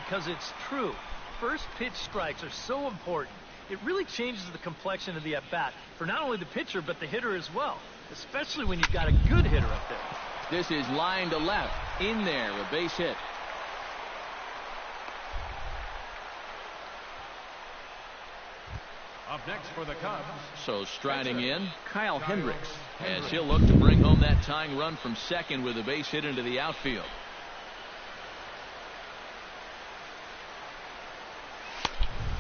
because it's true. First pitch strikes are so important. It really changes the complexion of the at-bat for not only the pitcher but the hitter as well, especially when you've got a good hitter up there. This is line to left. In there, a base hit. Up next for the Cubs. So striding in, Kyle Hendricks, as he'll look to bring home that tying run from second with a base hit into the outfield.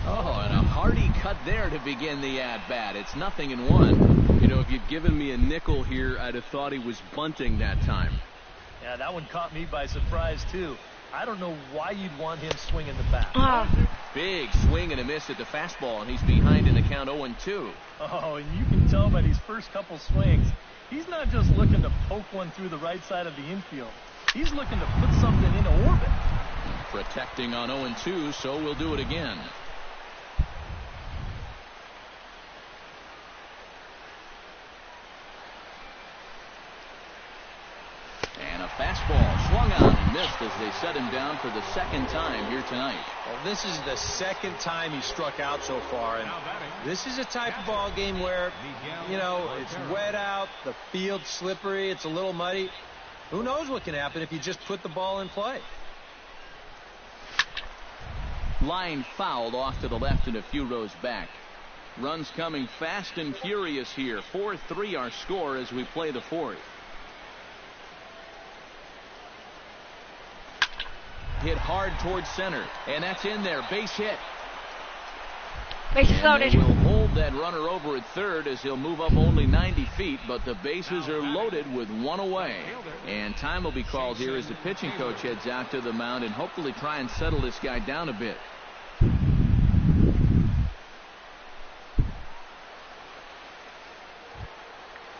Oh, and a hearty cut there to begin the at-bat. It's 0-1. You know, if you'd given me a nickel here, I'd have thought he was bunting that time. Yeah, that one caught me by surprise, too. I don't know why you'd want him swinging the bat. Big swing and a miss at the fastball, and he's behind in the count 0-2. Oh, and you can tell by these first couple swings, he's not just looking to poke one through the right side of the infield. He's looking to put something into orbit. Protecting on 0-2, so we'll do it again. And a fastball swung on and missed as they set him down for the second time here tonight. Well, this is the second time he struck out so far, and this is a type of ball game where, you know, it's wet out, the field's slippery, it's a little muddy. Who knows what can happen if you just put the ball in play. Line fouled off to the left and a few rows back. Runs coming fast and furious here. 4-3 our score as we play the fourth. Hit hard towards center, and that's in there. Base hit. Bases loaded. They will hold that runner over at third as he'll move up only 90 feet, but the bases are loaded with one away. And time will be called here as the pitching coach heads out to the mound and hopefully try and settle this guy down a bit.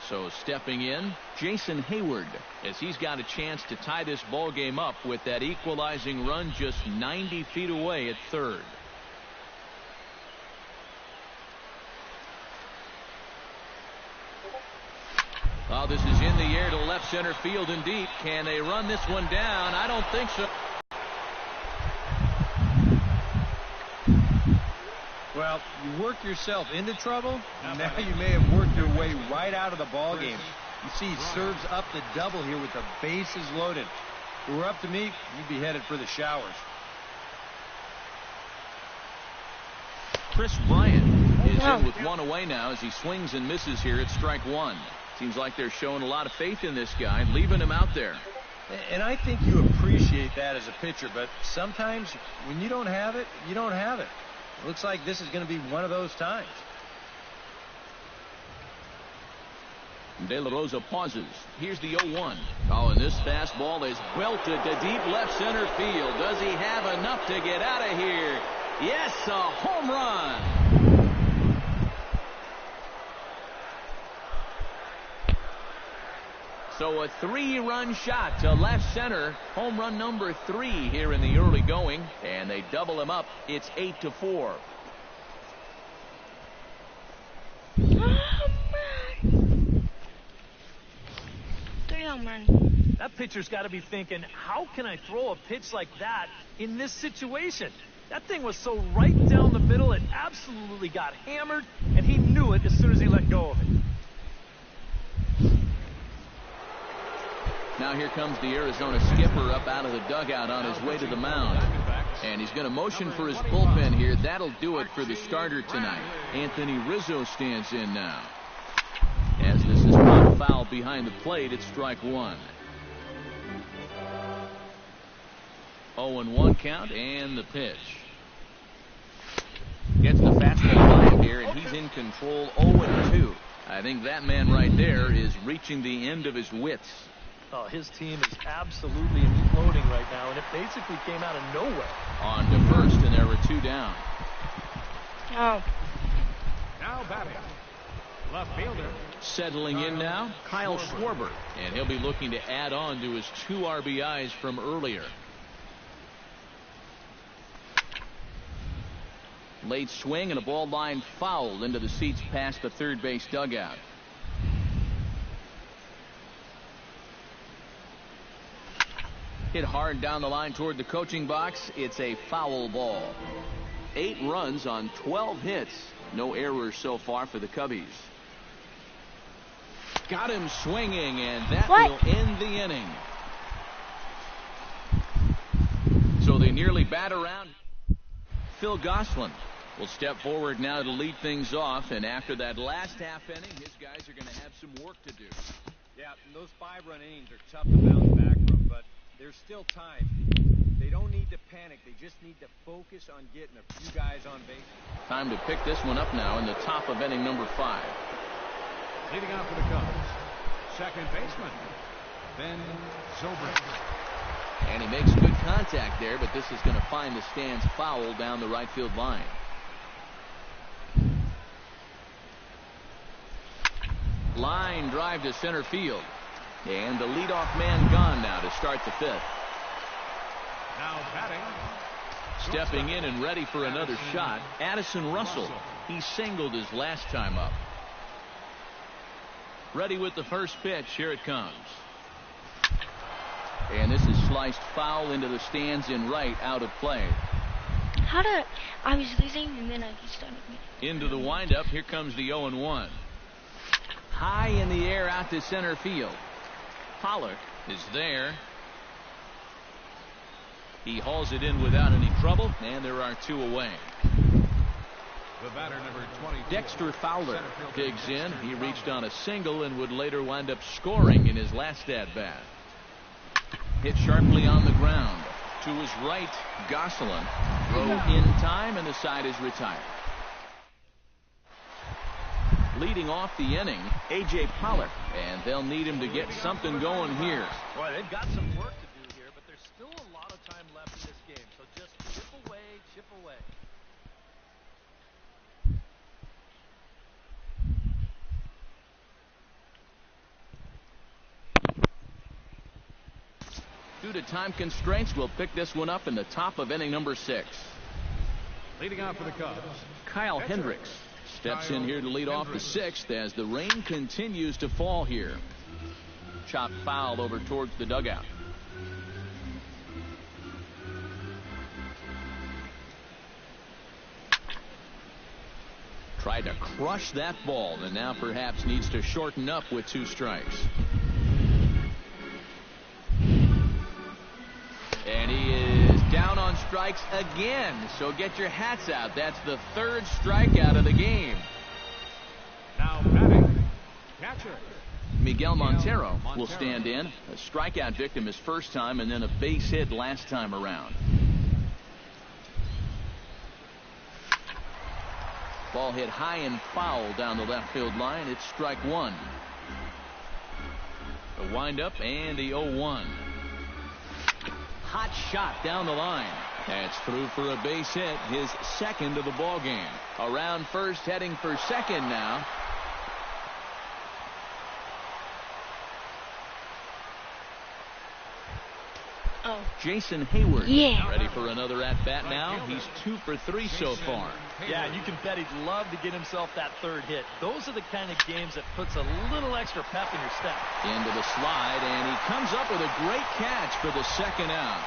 So stepping in, Jason Hayward, as he's got a chance to tie this ball game up with that equalizing run just 90 feet away at third. Oh, this is in the air to left center field and deep. Can they run this one down? I don't think so. Well, you work yourself into trouble, and now you may have worked your way right out of the ball game. You see, he serves up the double here with the bases loaded. If it were up to me, you'd be headed for the showers. Chris Bryant is in with one away now as he swings and misses here at strike one. Seems like they're showing a lot of faith in this guy, leaving him out there. And I think you appreciate that as a pitcher, but sometimes when you don't have it, you don't have it. It looks like this is going to be one of those times. De La Rosa pauses. Here's the 0-1. Oh, and this fastball is belted to deep left center field. Does he have enough to get out of here? Yes, a home run. So a 3-run shot to left center. Home run number 3 here in the early going. And they double him up. It's 8-4. That pitcher's got to be thinking, how can I throw a pitch like that in this situation? That thing was so right down the middle, it absolutely got hammered, and he knew it as soon as he let go of it. Now here comes the Arizona skipper up out of the dugout on his way to the mound. And he's going to motion for his bullpen here. That'll do it for the starter tonight. Anthony Rizzo stands in now. As this is one foul behind the plate, it's strike one. 0-1 count and the pitch. Gets the fastball line here, and he's in control. 0-2. I think that man right there is reaching the end of his wits. Oh, his team is absolutely imploding right now, and it basically came out of nowhere. On to first, and there were 2 down. Oh. Now batting, left fielder. Settling in now, Kyle Schwarber, and he'll be looking to add on to his 2 RBIs from earlier. Late swing and a ball line fouled into the seats past the third base dugout. Hit hard down the line toward the coaching box. It's a foul ball. 8 runs on 12 hits. No errors so far for the Cubbies. Got him swinging, and that will end the inning. So they nearly bat around. Phil Gosselin will step forward now to lead things off, and after that last half inning, his guys are going to have some work to do. Yeah, those 5-run innings are tough to bounce back from, but there's still time. They don't need to panic. They just need to focus on getting a few guys on base. Time to pick this one up now in the top of inning number 5. Leading off for the Cubs, second baseman, Ben Zobrist. And he makes good contact there, but this is going to find the stands foul down the right field line. Line drive to center field. And the leadoff man gone now to start the 5th. Now batting. Stepping in and ready for another shot, Addison Russell. He singled his last time up. Ready with the first pitch. Here it comes. And this is sliced foul into the stands in right, out of play. I was losing and then he started me. Into the windup. Here comes the 0-1. High in the air out to center field. Pollock is there. He hauls it in without any trouble, and there are 2 away. The batter, number 22. Dexter Fowler digs in. He reached on a single and would later wind up scoring in his last at-bat. Hit sharply on the ground. To his right, Gosselin. Throw in time, and the side is retired. Leading off the inning, A.J. Pollock, and they'll need him to get something going here. Boy, they've got some work to do here, but there's still a lot of time left in this game, so just chip away, chip away. Due to time constraints, we'll pick this one up in the top of inning number 6. Leading off for the Cubs, Kyle Hendricks steps in here to lead off the 6th as the rain continues to fall here. Chopped foul over towards the dugout. Tried to crush that ball, and now perhaps needs to shorten up with 2 strikes. And he is down on strikes again, so get your hats out. That's the 3rd strikeout of the game. now batting, catcher. Miguel Montero will stand in. A strikeout victim his first time, and then a base hit last time around. Ball hit high and foul down the left field line. It's strike 1. The windup and the 0-1. Hot shot down the line. That's through for a base hit, his 2nd of the ball game. Around first, heading for 2nd now. Oh. Jason Hayward. Yeah. Ready for another at-bat now. He's 2 for 3 so far. Yeah, and you can bet he'd love to get himself that 3rd hit. Those are the kind of games that puts a little extra pep in your step. Into the slide, and he comes up with a great catch for the 2nd out.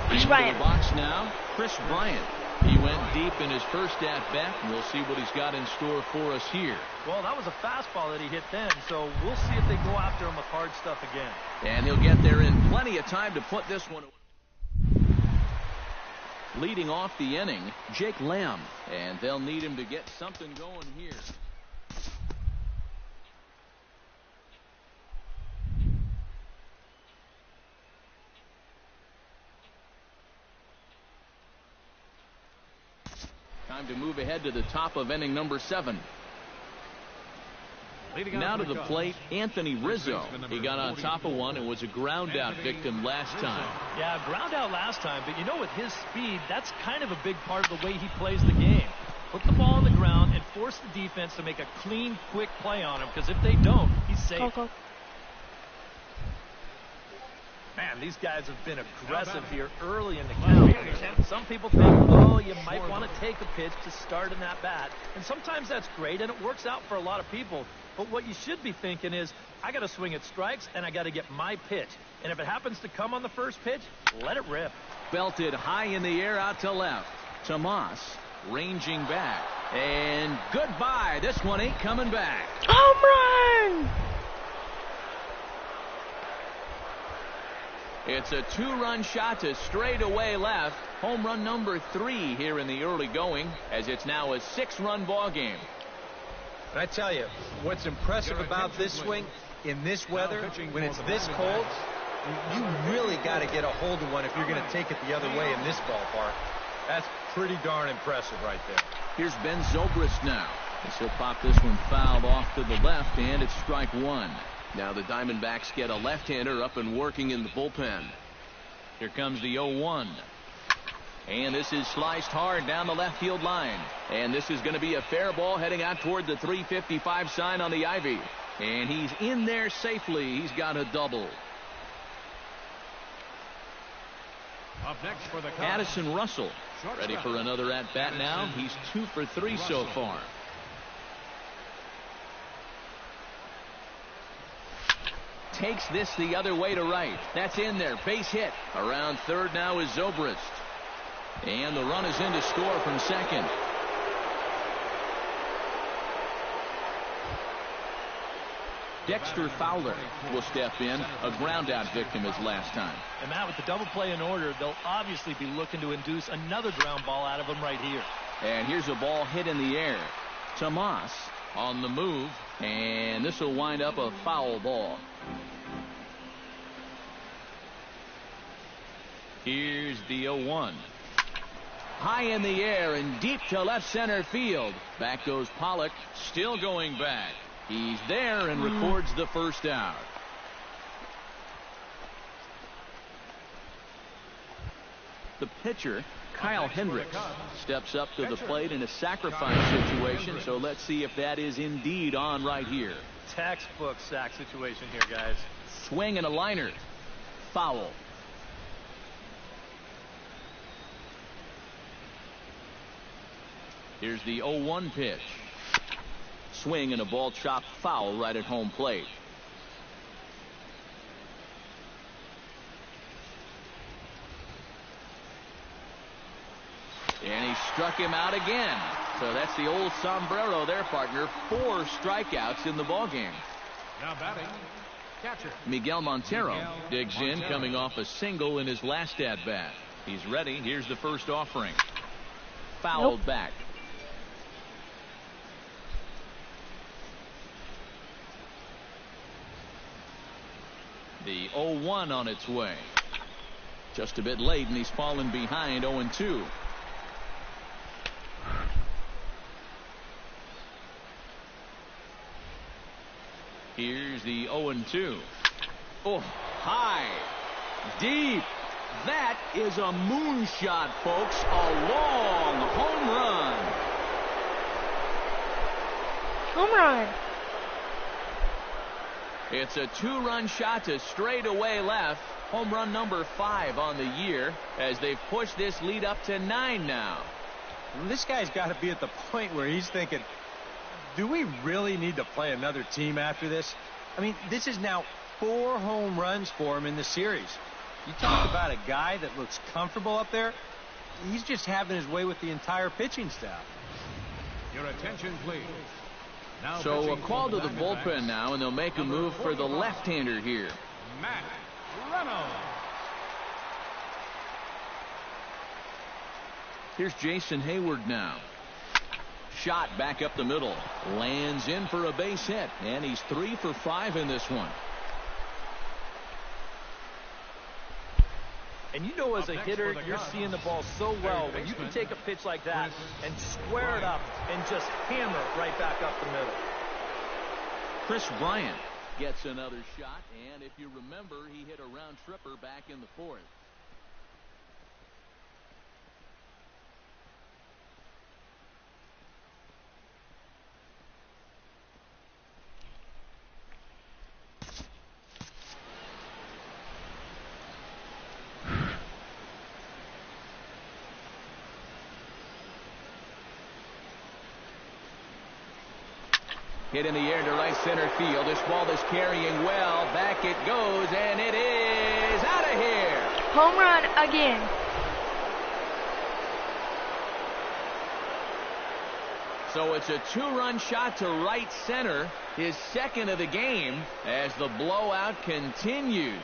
Chris Into Bryant. the box now, Chris Bryant. He went deep in his first at-bat, and we'll see what he's got in store for us here. Well, that was a fastball that he hit then, so we'll see if they go after him with hard stuff again. And he'll get there in plenty of time to put this one away. Leading off the inning, Jake Lamb, and they'll need him to get something going here. Time to move ahead to the top of inning number 7. Now to the plate, Anthony Rizzo. He got on top of one and was a ground out victim last time. Yeah, ground out last time, but you know, with his speed, that's kind of a big part of the way he plays the game. Put the ball on the ground and force the defense to make a clean, quick play on him, because if they don't, he's safe. Go. Man, these guys have been aggressive here early in the count. Some people think, oh, you might want to take a pitch to start in that bat. And sometimes that's great, and it works out for a lot of people. But what you should be thinking is, I got to swing at strikes, and I got to get my pitch. And if it happens to come on the first pitch, let it rip. Belted high in the air out to left. Tomas ranging back. And goodbye. This one ain't coming back. Home run! It's a 2-run shot to straightaway left. Home run number 3 here in the early going, as it's now a 6-run ball game. And I tell you, what's impressive about this swing in this weather, when it's this cold, you really got to get a hold of one if you're going to take it the other way in this ballpark. That's pretty darn impressive right there. Here's Ben Zobrist now. As he'll pop this one fouled off to the left, and it's strike 1. Now the Diamondbacks get a left-hander up and working in the bullpen. Here comes the 0-1. And this is sliced hard down the left field line. And this is going to be a fair ball heading out toward the 355 sign on the ivy. And he's in there safely. He's got a double. Up next for the Cubs, Addison Russell ready for another at-bat now. He's 2 for 3 so far. Takes this the other way to right. That's in there. Base hit. Around third now is Zobrist. And the run is in to score from second. Dexter Fowler will step in. A ground-out victim as last time. And Matt, with the double play in order, they'll obviously be looking to induce another ground ball out of him right here. And here's a ball hit in the air. Tomas on the move. And this will wind up a foul ball. Here's the 0-1. High in the air and deep to left center field. Back goes Pollock, still going back. He's there and records the first out. The pitcher, Kyle Hendricks, steps up to the plate in a sacrifice situation, so let's see if that is indeed on right here. Textbook sack situation here, guys. Swing and a liner. Foul. Here's the 0-1 pitch. Swing and a ball chopped foul right at home plate. And he struck him out again. So that's the old sombrero there, partner. 4 strikeouts in the ballgame. now batting, catcher Miguel Montero digs in, coming off a single in his last at-bat. He's ready. Here's the first offering. Fouled back. The 0-1 on its way. Just a bit late, and he's fallen behind 0-2. Here's the 0-2. Oh, high, deep. That is a moonshot, folks. A long home run. Home run. It's a 2-run shot to straightaway left. Home run number 5 on the year, as they've pushed this lead up to 9 now. This guy's got to be at the point where he's thinking, do we really need to play another team after this? I mean, this is now 4 home runs for him in the series. You talk about a guy that looks comfortable up there. He's just having his way with the entire pitching staff. Your attention, please. Now So a pitching call for to the Diamondbacks, bullpen now, and they'll make a move for the left-hander here. Matt Reynolds. Here's Jason Hayward now. Shot back up the middle. Lands in for a base hit, and he's 3 for 5 in this one. And you know, as a hitter, you're seeing the ball so well when you can take a pitch like that and square it up and just hammer it right back up the middle. Chris Bryant gets another shot, and if you remember, he hit a round tripper back in the 4th. Hit in the air to right center field. This ball is carrying well. Back it goes, and it is out of here. Home run again. So it's a 2-run shot to right center, his second of the game, as the blowout continues.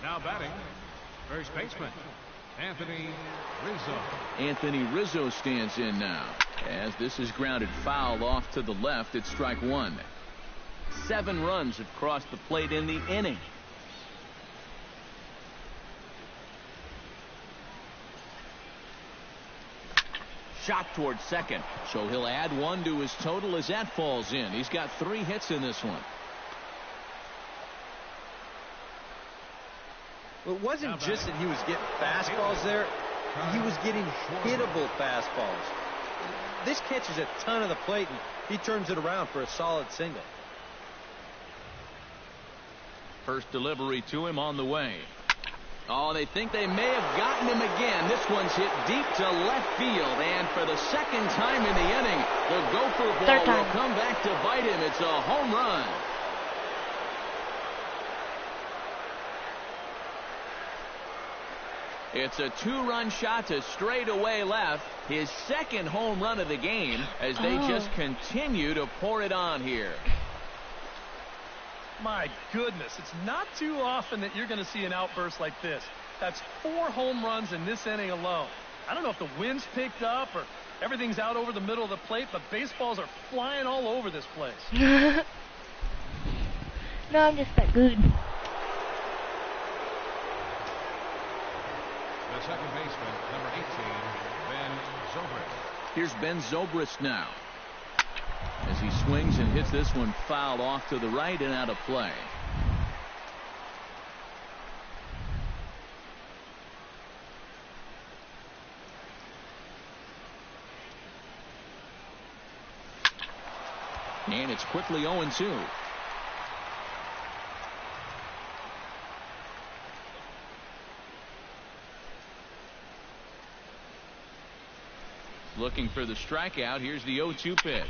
Now batting, first baseman, Anthony Rizzo. Anthony Rizzo stands in now, as this is grounded foul off to the left at strike one. 7 runs have crossed the plate in the inning. Shot towards second, so he'll add 1 to his total as that falls in. He's got 3 hits in this one. Well, it wasn't just that he was getting fastballs there. He was getting hittable fastballs. This catches a ton of the plate, and he turns it around for a solid single. First delivery to him on the way. Oh, they think they may have gotten him again. This one's hit deep to left field, and for the second time in the inning, the Gopher ball will come back to bite him. It's a home run. It's a 2-run shot to straightaway left. His second home run of the game as they just continue to pour it on here. My goodness, it's not too often that you're going to see an outburst like this. That's 4 home runs in this inning alone. I don't know if the wind's picked up or everything's out over the middle of the plate, but baseballs are flying all over this place. No, I'm just that good. The second baseman, number 18, Ben Zobrist. Here's Ben Zobrist now, as he swings and hits this one foul off to the right and out of play. And it's quickly 0-2. Looking for the strikeout. Here's the 0-2 pitch.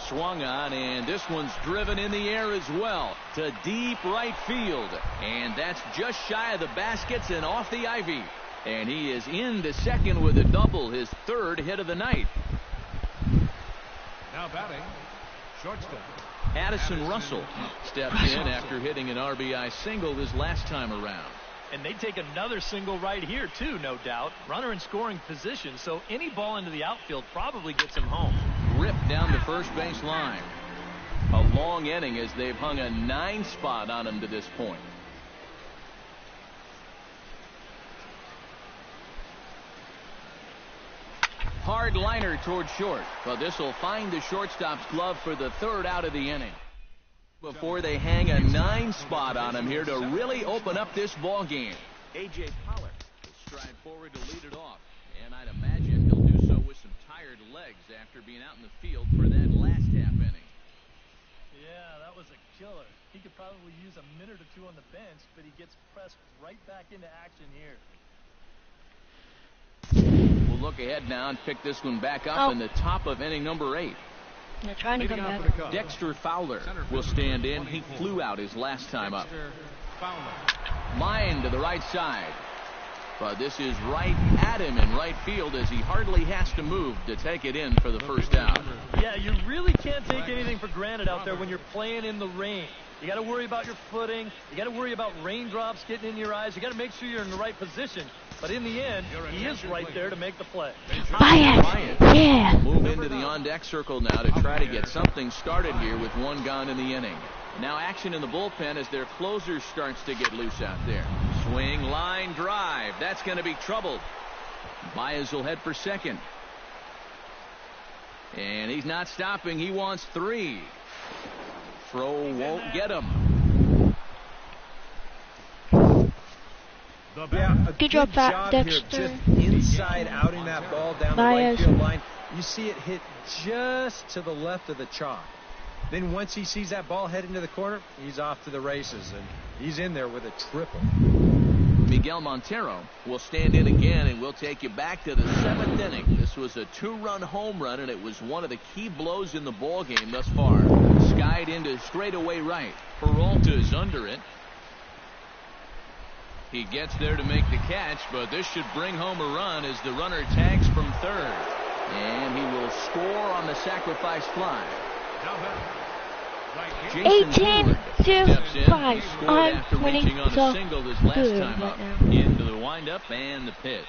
Swung on, and this one's driven in the air as well to deep right field. And that's just shy of the baskets and off the ivy. And he is into second with a double, his 3rd hit of the night. Now batting, shortstop. Addison Russell stepped in after hitting an RBI single his last time around. And they take another single right here, too, no doubt. Runner in scoring position, so any ball into the outfield probably gets him home. Ripped down the first base line. A long inning as they've hung a 9 spot on him to this point. Hard liner toward short, but this will find the shortstop's glove for the 3rd out of the inning. Before they hang a 9 spot on him here to really open up this ball game. A.J. Pollard will stride forward to lead it off, and I'd imagine he'll do so with some tired legs after being out in the field for that last half inning. Yeah, that was a killer. He could probably use a minute or 2 on the bench, but he gets pressed right back into action here. We'll look ahead now and pick this one back up in the top of inning number 8. They're trying to come back. Dexter Fowler will stand in. He flew out his last time up. Line to the right side. But this is right at him in right field as he hardly has to move to take it in for the first out. Yeah, you really can't take anything for granted out there when you're playing in the rain. You got to worry about your footing. You got to worry about raindrops getting in your eyes. You got to make sure you're in the right position. But in the end, he is right there to make the play. Bryant. Yeah. Move into the on-deck circle now to try to get something started here with 1 gone in the inning. Now action in the bullpen as their closer starts to get loose out there. Swing, line, drive. That's going to be trouble. Baez will head for second. And he's not stopping. He wants 3. Throw won't get him. Yeah, Good job, Dexter. Just inside outing that ball down the right field line. You see it hit just to the left of the chalk. Then once he sees that ball head into the corner, he's off to the races, and he's in there with a triple. Miguel Montero will stand in again, and we'll take you back to the 7th inning. This was a 2-run home run, and it was one of the key blows in the ball game thus far. Skied into straightaway right. Peralta's under it. He gets there to make the catch, but this should bring home a run as the runner tags from third. And he will score on the sacrifice fly. 18-5. I'm winning on a single this last time up. Into the windup and the pitch.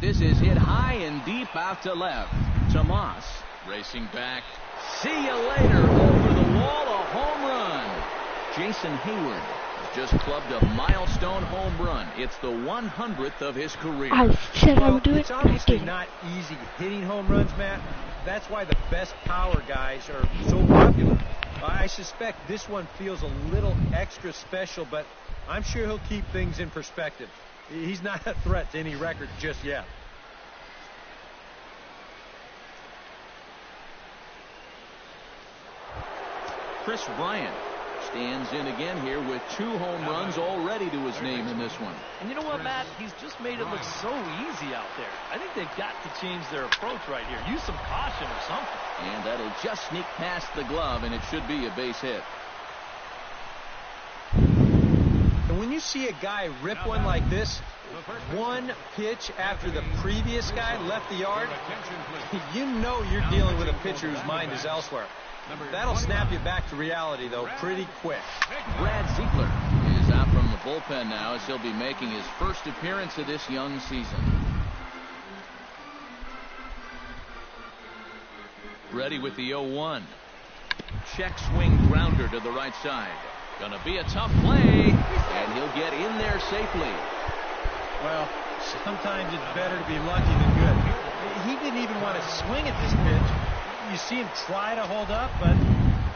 This is hit high and deep out to left. Tomas racing back. See you later. Over the wall, a home run. Jason Hayward has just clubbed a milestone home run. It's the 100th of his career. I said I would do it. It's obviously not easy hitting home runs, Matt. That's why the best power guys are so popular. I suspect this one feels a little extra special, but I'm sure he'll keep things in perspective. He's not a threat to any record just yet. Chris Bryant stands in again here with 2 home runs already to his name in this one. And you know what, Matt? He's just made it look so easy out there. I think they've got to change their approach right here. Use some caution or something. And that'll just sneak past the glove, and it should be a base hit. And when you see a guy rip one like this, one pitch after the previous guy left the yard, you know you're dealing with a pitcher whose mind is elsewhere. That'll snap you back to reality, though, pretty quick. Brad Ziegler is out from the bullpen now as he'll be making his first appearance of this young season. Ready with the 0-1. Check swing grounder to the right side. Gonna be a tough play, and he'll get in there safely. Well, sometimes it's better to be lucky than good. He didn't even want to swing at this pitch. You see him try to hold up, but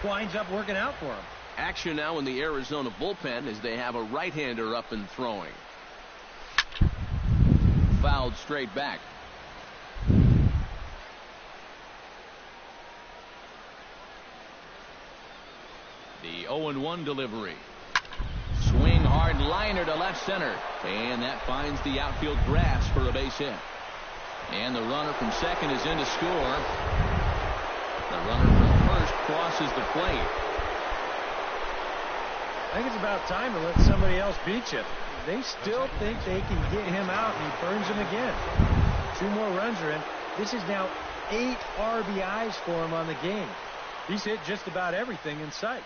winds up working out for him. Action now in the Arizona bullpen as they have a right-hander up and throwing. Fouled straight back. The 0-1 delivery. Swing hard liner to left center. And that finds the outfield grass for a base hit. And the runner from second is in to score. The runner from first crosses the plate. I think it's about time to let somebody else beat you. They still think they can get him out, and he burns them again. 2 more runs are in. This is now 8 RBIs for him on the game. He's hit just about everything in sight.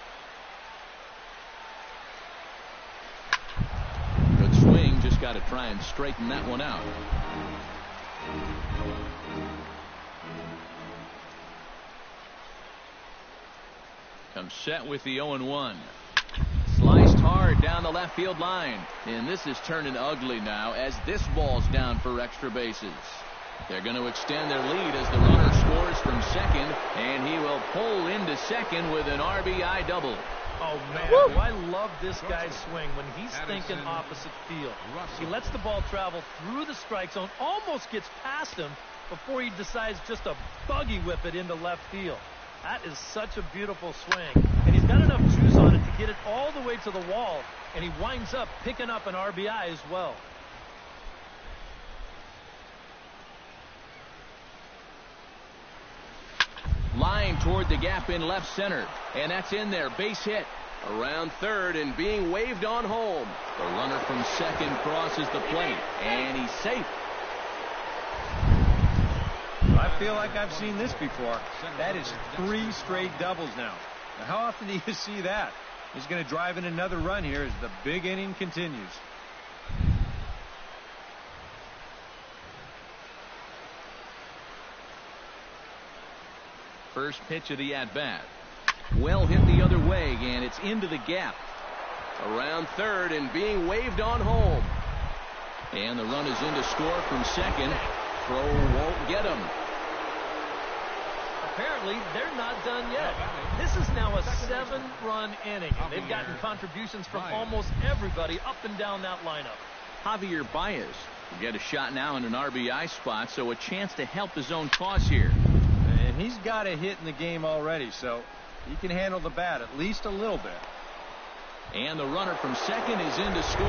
Good swing. Just got to try and straighten that one out. Comes set with the 0-1. Sliced hard down the left field line. And this is turning ugly now as this ball's down for extra bases. They're going to extend their lead as the runner scores from second. And he will pull into second with an RBI double. Oh, man, do I love this guy's swing when he's thinking opposite field. He lets the ball travel through the strike zone, almost gets past him before he decides just to buggy whip it into left field. That is such a beautiful swing. And he's got enough juice on it to get it all the way to the wall, and he winds up picking up an RBI as well. Line toward the gap in left center. And that's in there. Base hit. Around third and being waved on home. The runner from second crosses the plate. And he's safe. I feel like I've seen this before. That is 3 straight doubles now. Now, how often do you see that? He's going to drive in another run here as the big inning continues. First pitch of the at-bat. Well hit the other way, and it's into the gap. Around third and being waved on home. And the run is in to score from second. Throw won't get him. Apparently, they're not done yet. This is now a 7-run inning. They've gotten contributions from almost everybody up and down that lineup. Javier Baez will get a shot now in an RBI spot, so a chance to help his own cause here. And he's got a hit in the game already, so he can handle the bat at least a little bit. And the runner from second is in to score.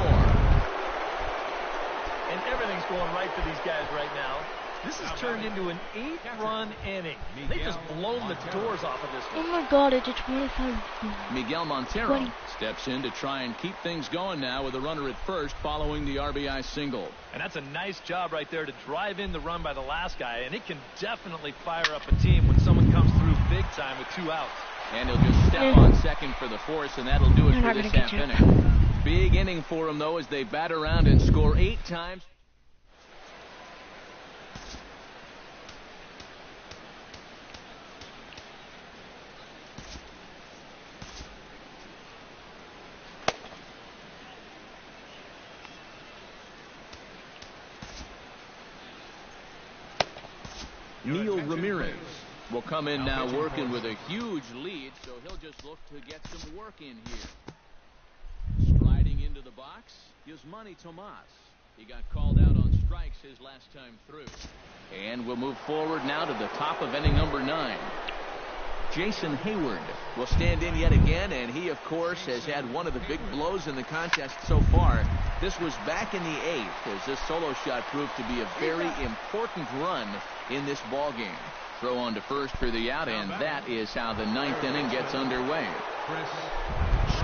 And everything's going right for these guys right now. This has turned into an 8-run inning. They've just blown the doors off of this Oh one. my god, it's a 25. Miguel Montero 20. steps in to try and keep things going now with a runner at first following the RBI single. And that's a nice job right there to drive in the run by the last guy. And it can definitely fire up a team when someone comes through big time with 2 outs. And he'll just step on second for the force, and that'll do it They're for not this gonna half get you. inning. Big inning for him, though, as they bat around and score 8 times. Neil Ramirez will come in now working with a huge lead, so he'll just look to get some work in here. Striding into the box, Yasmani Tomas. He got called out on strikes his last time through. And we'll move forward now to the top of inning number 9. Jason Hayward will stand in yet again, and he, of course, has had one of the big blows in the contest so far. This was back in the 8th, as this solo shot proved to be a very important run in this ball game. Throw on to first for the out, and that is how the 9th inning gets underway.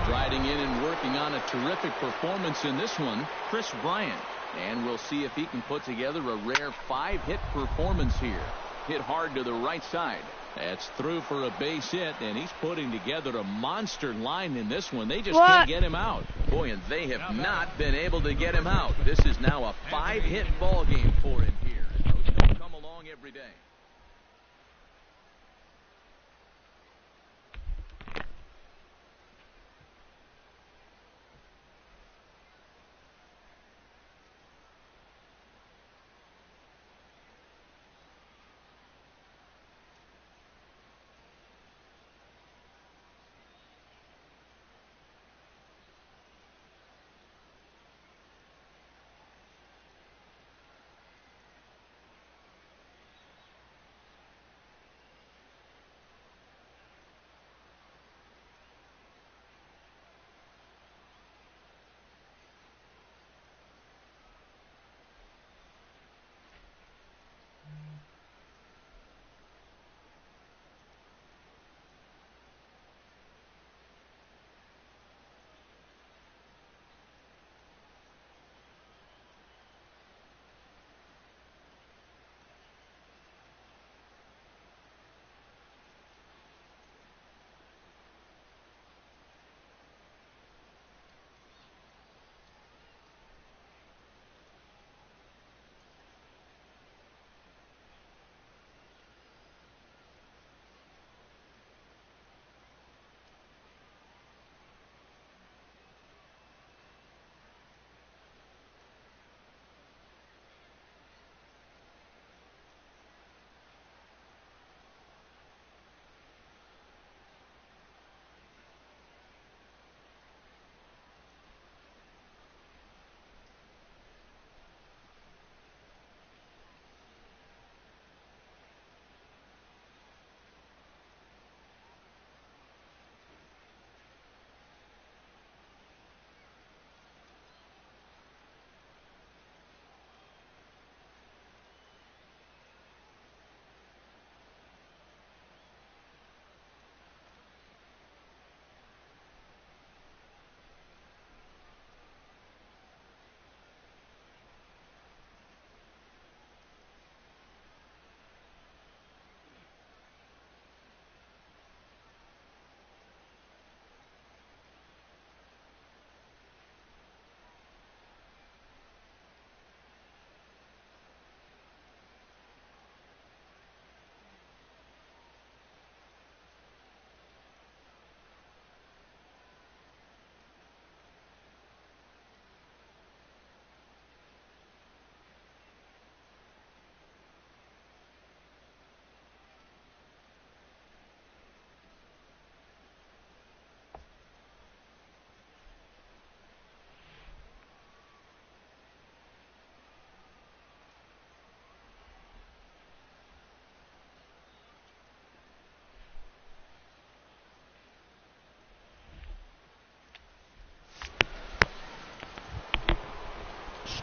Striding in and working on a terrific performance in this one, Chris Bryant. And we'll see if he can put together a rare 5-hit performance here. Hit hard to the right side. That's through for a base hit, and he's putting together a monster line in this one. They just can't get him out. Boy, and they have not been able to get him out. This is now a 5-hit ball game for him here. Those don't come along every day.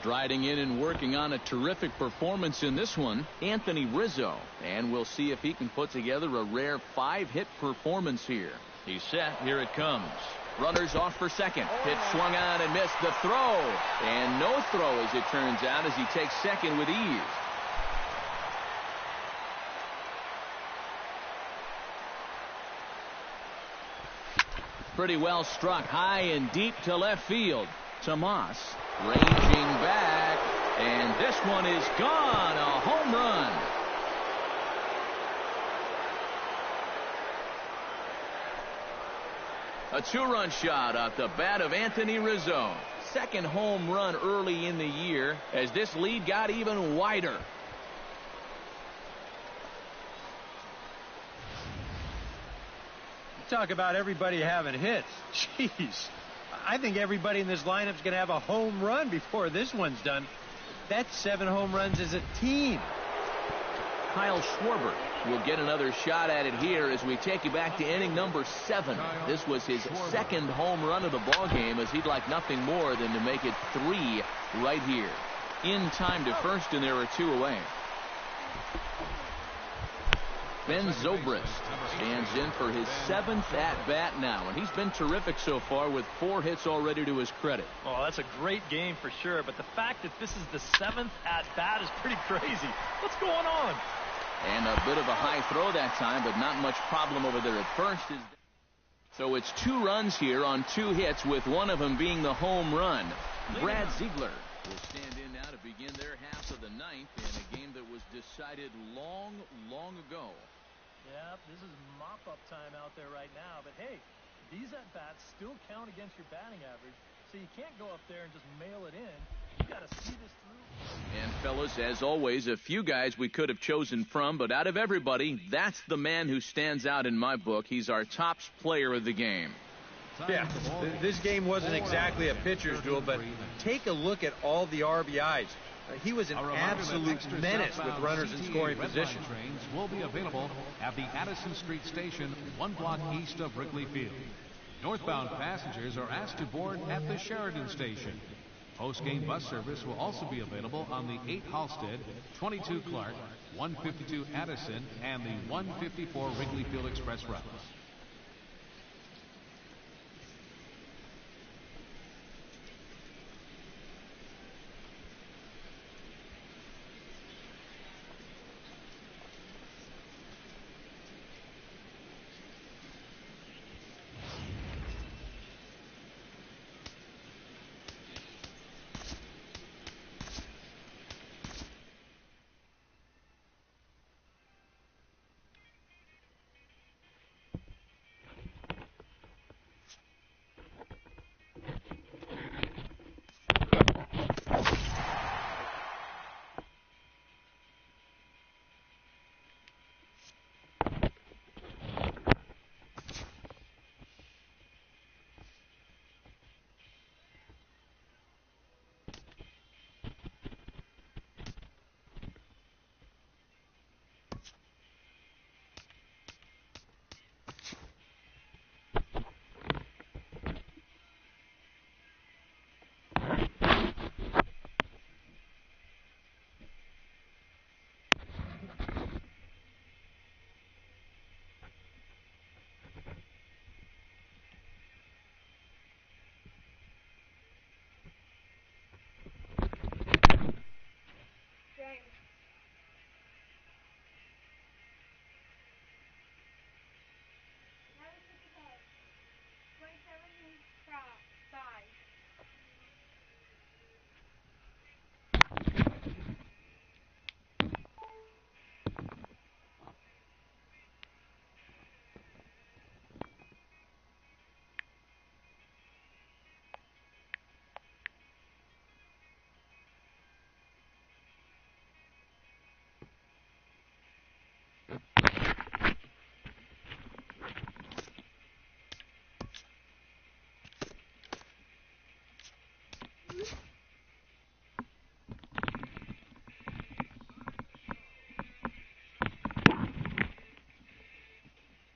Striding in and working on a terrific performance in this one, Anthony Rizzo. And we'll see if he can put together a rare 5-hit performance here. He's set. Here it comes. Runners off for second. Pitch swung on and missed. The throw. And no throw, as it turns out, as he takes second with ease. Pretty well struck high and deep to left field. Tomas ranging back, and this one is gone. A home run. A 2-run shot off the bat of Anthony Rizzo. Second home run early in the year as this lead got even wider. Talk about everybody having hits. Jeez. I think everybody in this lineup's going to have a home run before this one's done. That's 7 home runs as a team. Kyle Schwarber will get another shot at it here as we take you back to inning number 7. This was his second home run of the ball game, as he'd like nothing more than to make it 3 right here. In time to first, and there are 2 away. Ben Zobrist stands in for his 7th at-bat now, and he's been terrific so far with 4 hits already to his credit. Oh, that's a great game for sure, but the fact that this is the 7th at-bat is pretty crazy. What's going on? And a bit of a high throw that time, but not much problem over there at first. So it's 2 runs here on 2 hits, with one of them being the home run. Brad Ziegler will stand in now to begin their half of the 9th in a game that was decided long, long ago. Yeah, this is mop-up time out there right now. But, hey, these at-bats still count against your batting average, so you can't go up there and just mail it in. You got to see this through. And, fellas, as always, a few guys we could have chosen from, but out of everybody, that's the man who stands out in my book. He's our top player of the game. Yeah, this game wasn't exactly a pitcher's duel, but take a look at all the RBIs. He was an absolute menace with runners in scoring position. Trains will be available at the Addison Street Station, 1 block east of Wrigley Field. Northbound passengers are asked to board at the Sheridan Station. Post-game bus service will also be available on the 8 Halstead, 22 Clark, 152 Addison, and the 154 Wrigley Field Express routes.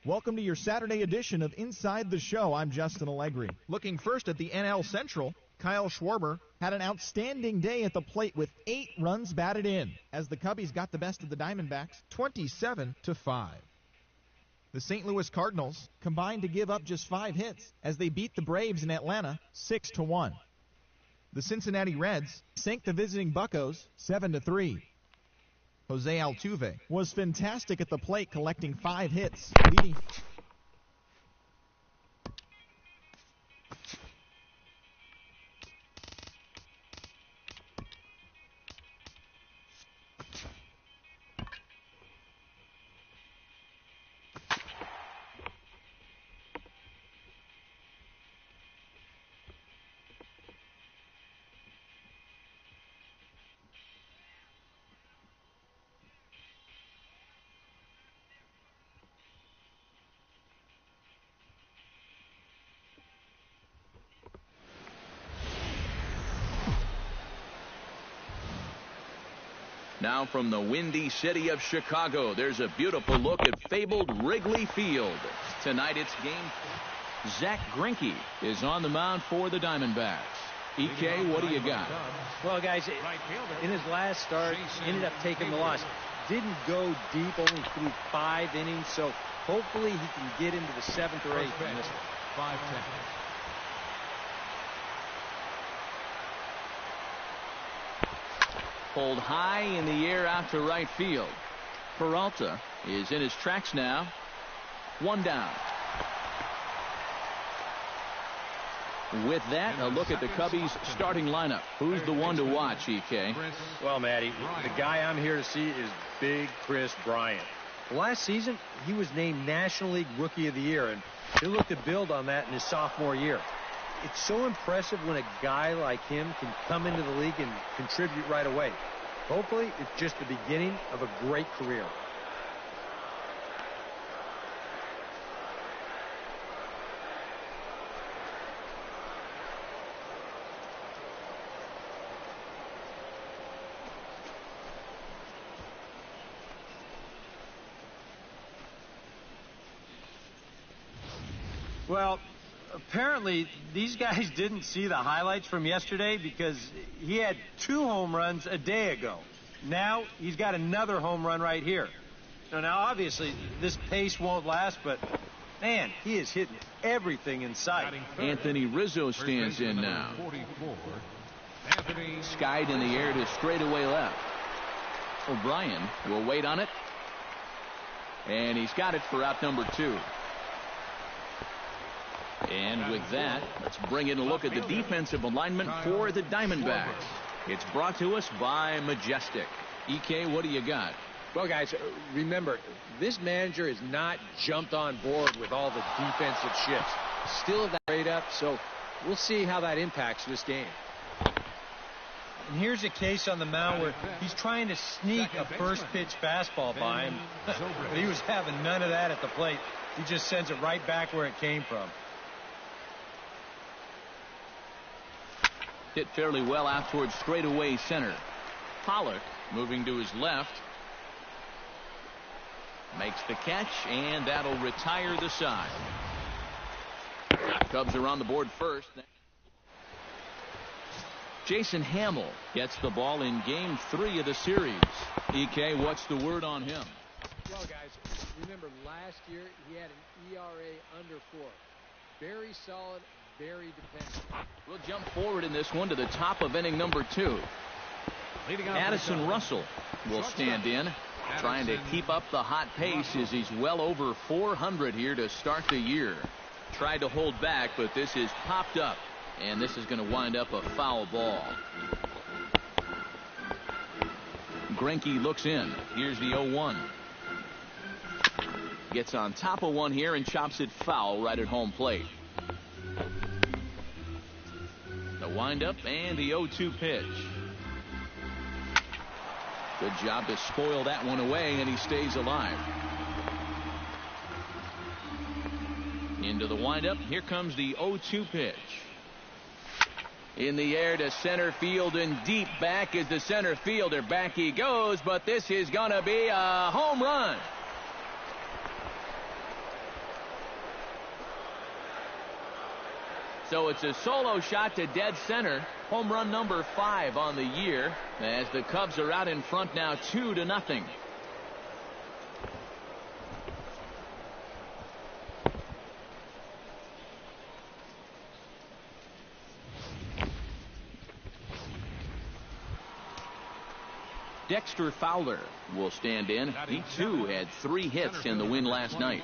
Welcome to your Saturday edition of Inside the Show. I'm Justin Allegri. Looking first at the NL Central. Kyle Schwarber had an outstanding day at the plate with 8 runs batted in as the Cubbies got the best of the Diamondbacks 27-5. The St. Louis Cardinals combined to give up just 5 hits as they beat the Braves in Atlanta 6-1. The Cincinnati Reds sank the visiting Buccos 7-3. Jose Altuve was fantastic at the plate, collecting 5 hits, leading... Now from the windy city of Chicago, there's a beautiful look at fabled Wrigley Field. Tonight it's game. Zach Greinke is on the mound for the Diamondbacks. EK, what do you got? Well, guys, in his last start, ended up taking the loss. Didn't go deep, only threw 5 innings, so hopefully he can get into the 7th or 8th in this one. 5-10. Pulled high in the air out to right field. Peralta is in his tracks now. 1 down. With that, a look at the Cubbies' starting lineup. Who's the one to watch, EK? Well, Matty, the guy I'm here to see is Big Chris Bryant. Last season, he was named National League Rookie of the Year, and he'll look to build on that in his sophomore year. It's so impressive when a guy like him can come into the league and contribute right away. Hopefully, it's just the beginning of a great career. Well, apparently these guys didn't see the highlights from yesterday because he had 2 home runs a day ago. Now he's got another home run right here. Now obviously this pace won't last, but man, he is hitting everything in sight. Anthony Rizzo stands in now. Skied in the air to straightaway left. O'Brien will wait on it. And he's got it for out number 2. And with that, let's bring in a look at the defensive alignment for the Diamondbacks. It's brought to us by Majestic. EK, what do you got? Well, guys, remember, this manager has not jumped on board with all the defensive shifts. Still that rate up, so we'll see how that impacts this game. And here's a case on the mound where he's trying to sneak a first pitch fastball by him. But he was having none of that at the plate. He just sends it right back where it came from. Hit fairly well out towards straightaway center. Pollock moving to his left. Makes the catch, and that'll retire the side. Cubs are on the board first. Jason Hamill gets the ball in game 3 of the series. EK, what's the word on him? Well, guys, remember last year he had an ERA under 4. Very solid, very dependable. We'll jump forward in this one to the top of inning number 2. Addison Russell will stand in, trying to keep up the hot pace as he's well over 400 here to start the year. Tried to hold back, but this is popped up, and this is going to wind up a foul ball. Greinke looks in. Here's the 0-1. Gets on top of one here and chops it foul right at home plate. The windup and the 0-2 pitch. Good job to spoil that one away, and he stays alive. Into the windup. Here comes the 0-2 pitch. In the air to center field and deep. Back is the center fielder. Back he goes, but this is going to be a home run. So it's a solo shot to dead center. Home run number 5 on the year, as the Cubs are out in front now 2-0. Dexter Fowler will stand in. He too had 3 hits in the win last night.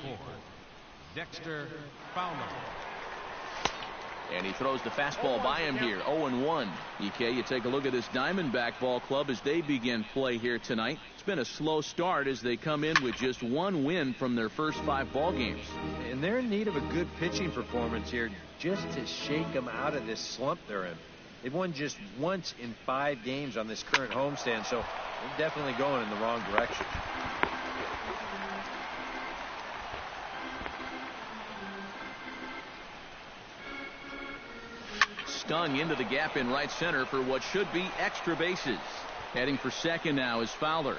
Dexter Fowler. And he throws the fastball by him here. 0-1. EK, you take a look at this Diamondback ball club as they begin play here tonight. It's been a slow start as they come in with just 1 win from their first 5 ball games. And they're in need of a good pitching performance here just to shake them out of this slump they're in. They've won just once in 5 games on this current homestand, so they're definitely going in the wrong direction. Stung into the gap in right center for what should be extra bases. Heading for second now is Fowler.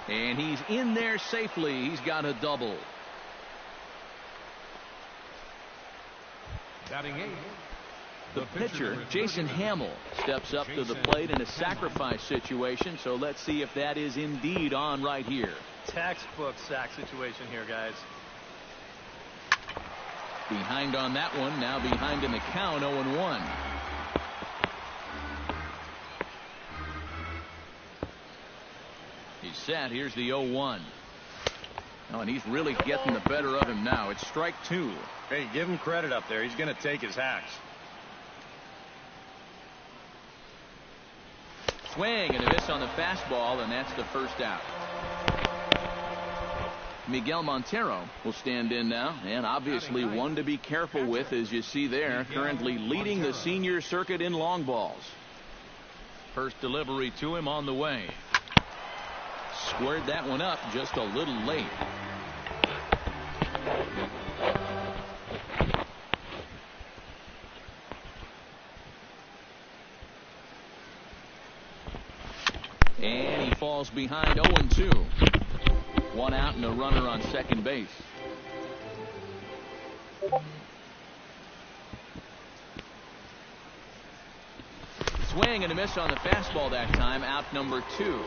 And he's in there safely. He's got a double. Batting 8. The pitcher, Jason Hamill, steps up to the plate in a sacrifice situation, so let's see if that is indeed on right here. Textbook sack situation here, guys. Behind on that one, now behind in the count, 0-1. He's set. Here's the 0-1. Oh, and he's really getting the better of him now. It's strike 2. Hey, give him credit up there. He's going to take his hacks. Swing and a miss on the fastball, and that's the first out. Miguel Montero will stand in now, and obviously one to be careful with, as you see there, currently leading the senior circuit in long balls. First delivery to him on the way. Squared that one up just a little late. And he falls behind 0-2. 1 out and a runner on second base. Swing and a miss on the fastball that time. Out number 2.